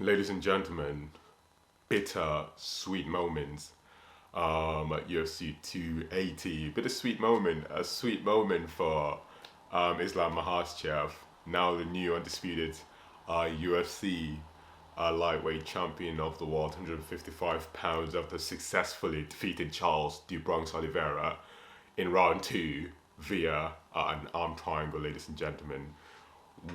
Ladies and gentlemen, bitter sweet moments at UFC 280. A sweet moment for Islam Makhachev, now the new undisputed UFC lightweight champion of the world, 155 pounds, after successfully defeating Charles Du Bronx Oliveira in round two via an arm triangle, ladies and gentlemen.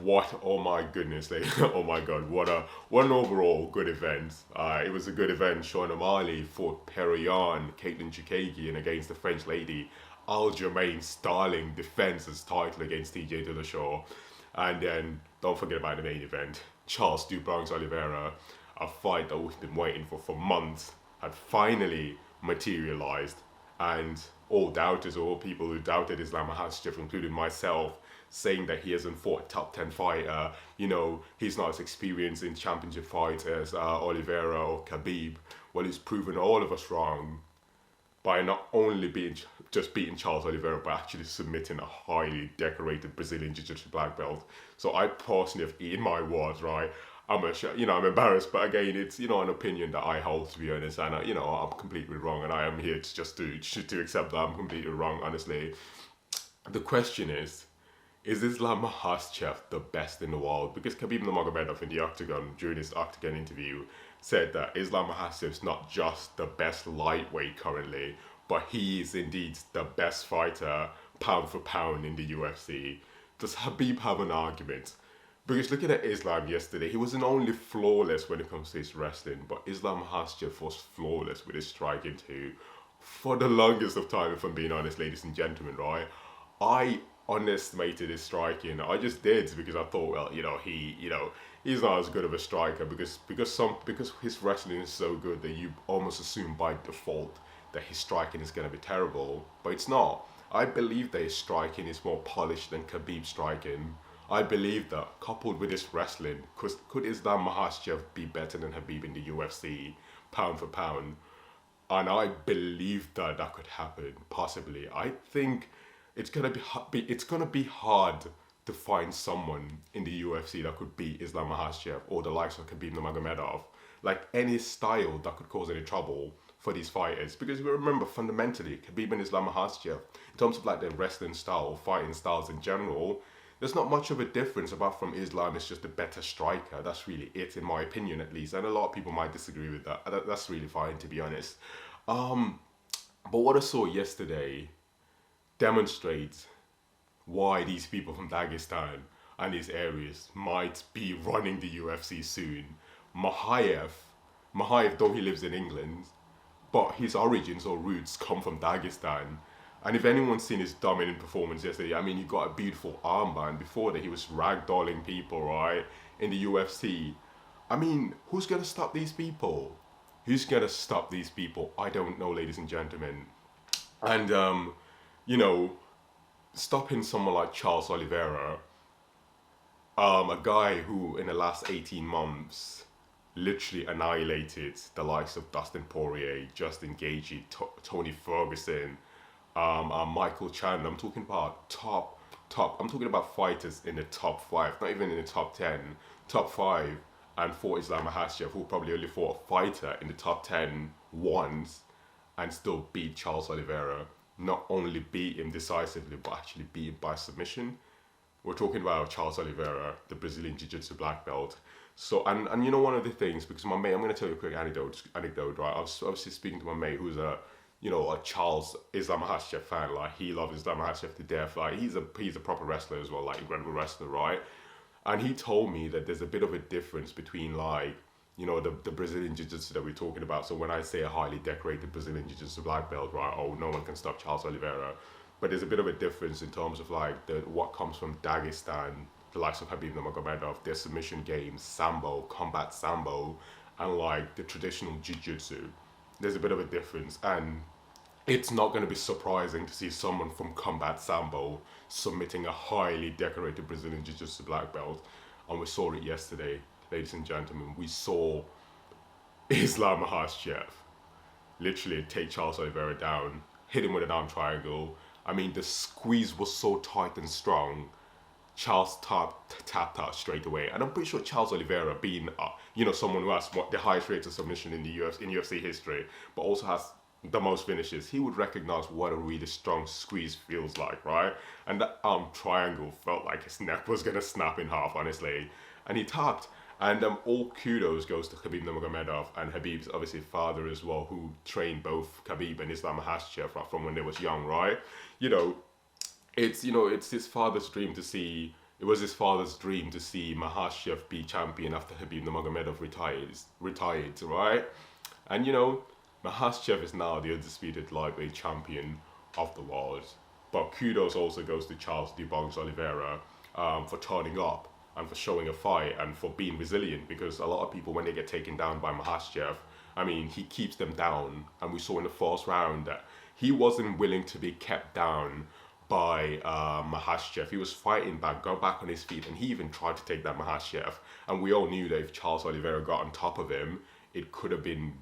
What, oh my goodness, like, oh my god, what an overall good event. It was a good event. Sean O'Malley fought Perion, Caitlin Chukagian against the French lady Aljamain Starling defends his title against TJ Dillashaw. And then don't forget about the main event, Charles Du Bronx Oliveira, a fight that we've been waiting for months, had finally materialized. And all doubters, all people who doubted Islam Makhachev, including myself, saying that he hasn't fought a top 10 fighter, he's not as experienced in championship fights as Oliveira or Khabib. Well, he's proven all of us wrong by not only just beating Charles Oliveira, but actually submitting a highly decorated Brazilian Jiu-Jitsu black belt. So I personally have eaten my words, right? I'm embarrassed, but again, it's an opinion that I hold, to be honest, and I'm completely wrong, and I am here to just to accept that I'm completely wrong. Honestly, the question is Islam Makhachev the best in the world? Because Khabib Nurmagomedov in the octagon, during his octagon interview, said that Islam Makhachev's not just the best lightweight currently, but he is indeed the best fighter pound for pound in the UFC. Does Khabib have an argument? Because looking at Islam yesterday, he wasn't only flawless when it comes to his wrestling, but Islam Makhachev was flawless with his striking too. For the longest of time, if I'm being honest, ladies and gentlemen, right? I underestimated his striking. I just did because I thought, well, he's not as good of a striker because his wrestling is so good that you almost assume by default that his striking is going to be terrible, but it's not. I believe that his striking is more polished than Khabib's striking. I believe that coupled with his wrestling, could Islam Makhachev be better than Khabib in the UFC, pound for pound? And I believe that that could happen, possibly. I think it's gonna be hard to find someone in the UFC that could beat Islam Makhachev or the likes of Khabib Nurmagomedov, like any style that could cause any trouble for these fighters. Because we remember fundamentally, Khabib and Islam Makhachev, in terms of like their wrestling style or fighting styles in general, there's not much of a difference apart from Islam is just a better striker. That's really it, in my opinion, at least. And a lot of people might disagree with that. That's really fine, to be honest. But what I saw yesterday demonstrates why these people from Dagestan and these areas might be running the UFC soon. Makhachev, though he lives in England, but his origins or roots come from Dagestan. And if anyone's seen his dominant performance yesterday, I mean, he got a beautiful armband. Before that, he was ragdolling people, right, in the UFC. I mean, who's going to stop these people? Who's going to stop these people? I don't know, ladies and gentlemen. And, stopping someone like Charles Oliveira, a guy who in the last 18 months literally annihilated the likes of Dustin Poirier, Justin Gaethje, Tony Ferguson, Michael Chandler. I'm talking about top. I'm talking about fighters in the top five, not even in the top 10, top five, and fought Islam Makhachev, who probably only fought a fighter in the top 10 once, and still beat Charles Oliveira. Not only beat him decisively, but actually beat him by submission. We're talking about Charles Oliveira, the Brazilian Jiu-Jitsu black belt. So, and one of the things, because my mate, I'm going to tell you a quick anecdote, right? I was obviously speaking to my mate who's a Charles Islam Makhachev fan. Like, he loves Islam Makhachev to death. Like, he's a proper wrestler as well, like, incredible wrestler, right? And he told me that there's a bit of a difference between, like, the Brazilian Jiu-Jitsu that we're talking about. So when I say a highly decorated Brazilian Jiu-Jitsu black belt, right, oh, no one can stop Charles Oliveira. But there's a bit of a difference in terms of, like, what comes from Dagestan, the likes of Khabib Nurmagomedov, their submission games, Sambo, combat Sambo, and, like, the traditional Jiu-Jitsu. There's a bit of a difference. And it's not going to be surprising to see someone from combat Sambo submitting a highly decorated Brazilian Jiu-Jitsu black belt. And we saw it yesterday. Ladies and gentlemen, we saw Islam Makhachev literally take Charles Oliveira down, hit him with an arm triangle. I mean, the squeeze was so tight and strong Charles tapped out straight away, and I'm pretty sure Charles Oliveira, being someone who has the highest rate of submission in the UFC history, but also has the most finishes, he would recognize what a really strong squeeze feels like, right? And that triangle felt like his neck was gonna snap in half, honestly, and he tapped. And all kudos goes to Khabib Nurmagomedov and Khabib's obviously father as well, who trained both Khabib and Islam Makhachev from when they was young, right? It's his father's dream to see. It was his father's dream to see Makhachev be champion after Khabib Nurmagomedov retired, right? And Makhachev is now the undisputed lightweight champion of the world. But kudos also goes to Charles "Dubonks" Oliveira for turning up and for showing a fight and for being resilient, because a lot of people, when they get taken down by Makhachev, he keeps them down. And we saw in the first round that he wasn't willing to be kept down by Makhachev. He was fighting back, got back on his feet, and he even tried to take down Makhachev. And we all knew that if Charles Oliveira got on top of him, it could have been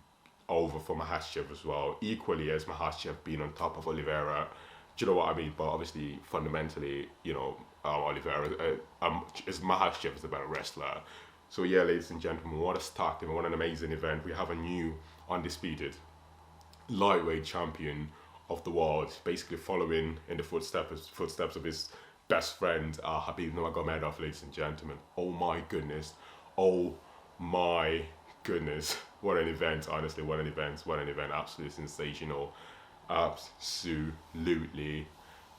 over for Makhachev as well, equally as Makhachev being on top of Oliveira. Do you know what I mean? But obviously, fundamentally, Oliveira, Makhachev is the better wrestler. So yeah, ladies and gentlemen, what a start and what an amazing event. We have a new undisputed lightweight champion of the world, basically following in the footsteps of his best friend, Khabib Nurmagomedov, ladies and gentlemen. Oh my goodness. Oh my goodness. What an event, honestly, what an event, absolutely sensational. Absolutely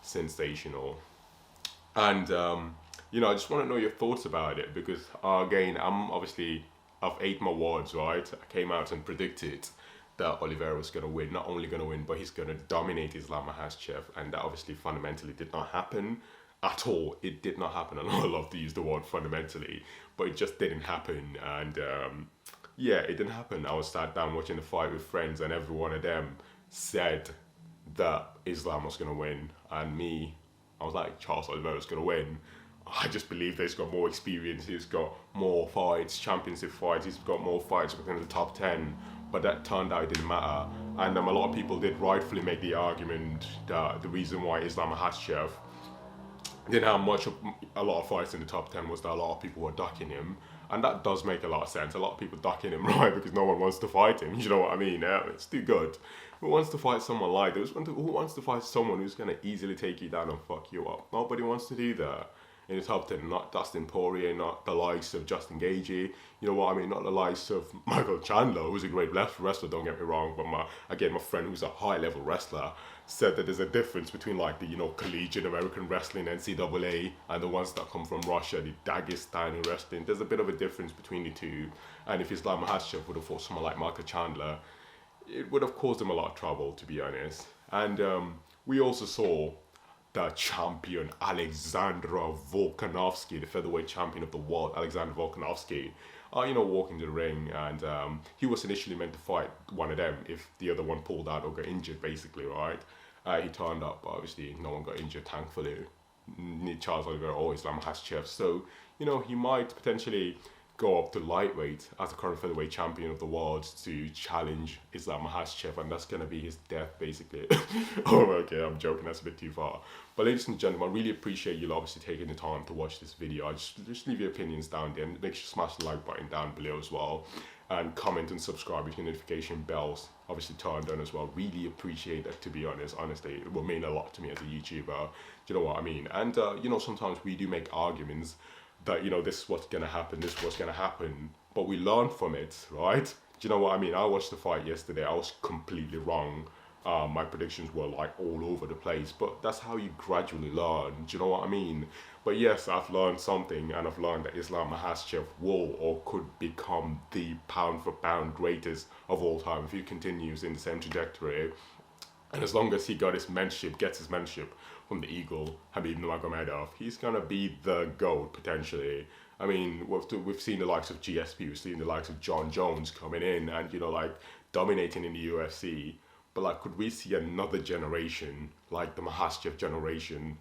sensational. And I just want to know your thoughts about it, because again, I've ate my words, right? I came out and predicted that Oliveira was going to win, not only going to win, but he's going to dominate Islam Makhachev, and that obviously fundamentally did not happen at all. It did not happen, and I love to use the word fundamentally, but it just didn't happen. And it didn't happen. I was sat down watching the fight with friends, and every one of them said that Islam was going to win, and I was like, Charles Oliveira's going to win. I just believe that he's got more experience, he's got more fights, championship fights, he's got more fights within the top 10, but that turned out it didn't matter. And a lot of people did rightfully make the argument that the reason why Islam Makhachev didn't have a lot of fights in the top 10 was that a lot of people were ducking him. And that does make a lot of sense. A lot of people ducking him, right? Because no one wants to fight him. You know what I mean? It's too good. Who wants to fight someone like this? Who wants to fight someone who's going to easily take you down and fuck you up? Nobody wants to do that. In the top 10, not Dustin Poirier, not the likes of Justin Gaethje, you know what I mean? Not the likes of Michael Chandler, who's a great wrestler, don't get me wrong. But my friend who's a high-level wrestler said that there's a difference between like the collegiate American wrestling, NCAA, and the ones that come from Russia, the Dagestani wrestling. There's a bit of a difference between the two. And if Islam Makhachev would have fought someone like Michael Chandler, it would have caused him a lot of trouble, to be honest. And we also saw the champion Alexander Volkanovski, the featherweight champion of the world, Alexander Volkanovski, walk into the ring, and he was initially meant to fight one of them if the other one pulled out or got injured, basically, right? He turned up, but obviously no one got injured, thankfully. Neither Charles Oliveira or Islam Makhachev. So, he might potentially go up to lightweight as the current featherweight champion of the world to challenge Islam Makhachev, and that's going to be his death, basically. Oh, okay, I'm joking, that's a bit too far. But ladies and gentlemen, I really appreciate you obviously taking the time to watch this video. Just leave your opinions down there, and make sure you smash the like button down below as well, and comment and subscribe with your notification bells obviously turned on as well. Really appreciate that, to be honest. Honestly, it will mean a lot to me as a YouTuber. Do you know what I mean? And sometimes we do make arguments that this is what's gonna happen, this is what's gonna happen, but we learn from it, right? Do you know what I mean? I watched the fight yesterday, I was completely wrong. My predictions were like all over the place, but that's how you gradually learn. Do you know what I mean? But yes, I've learned something, and I've learned that Islam Makhachev will or could become the pound for pound greatest of all time if he continues in the same trajectory. And as long as he gets his mentorship from the Eagle, Khabib Nurmagomedov, he's gonna be the GOAT potentially. I mean, we've seen the likes of GSP, we've seen the likes of John Jones coming in and dominating in the UFC. But could we see another generation like the Makhachev generation,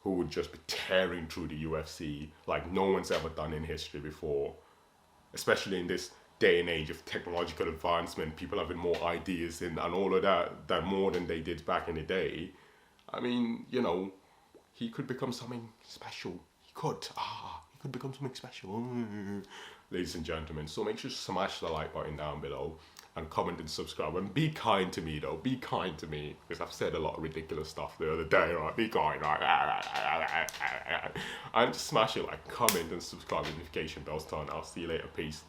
who would just be tearing through the UFC like no one's ever done in history before, especially in this day and age of technological advancement, people having more ideas and all of that more than they did back in the day. I mean, he could become something special. he could become something special, ladies and gentlemen. So make sure to smash the like button down below and comment and subscribe, and be kind to me though. Be kind to me, because I've said a lot of ridiculous stuff the other day, right? Be kind, right? And just smash it, like, comment and subscribe, notification bells turn. I'll see you later. Peace.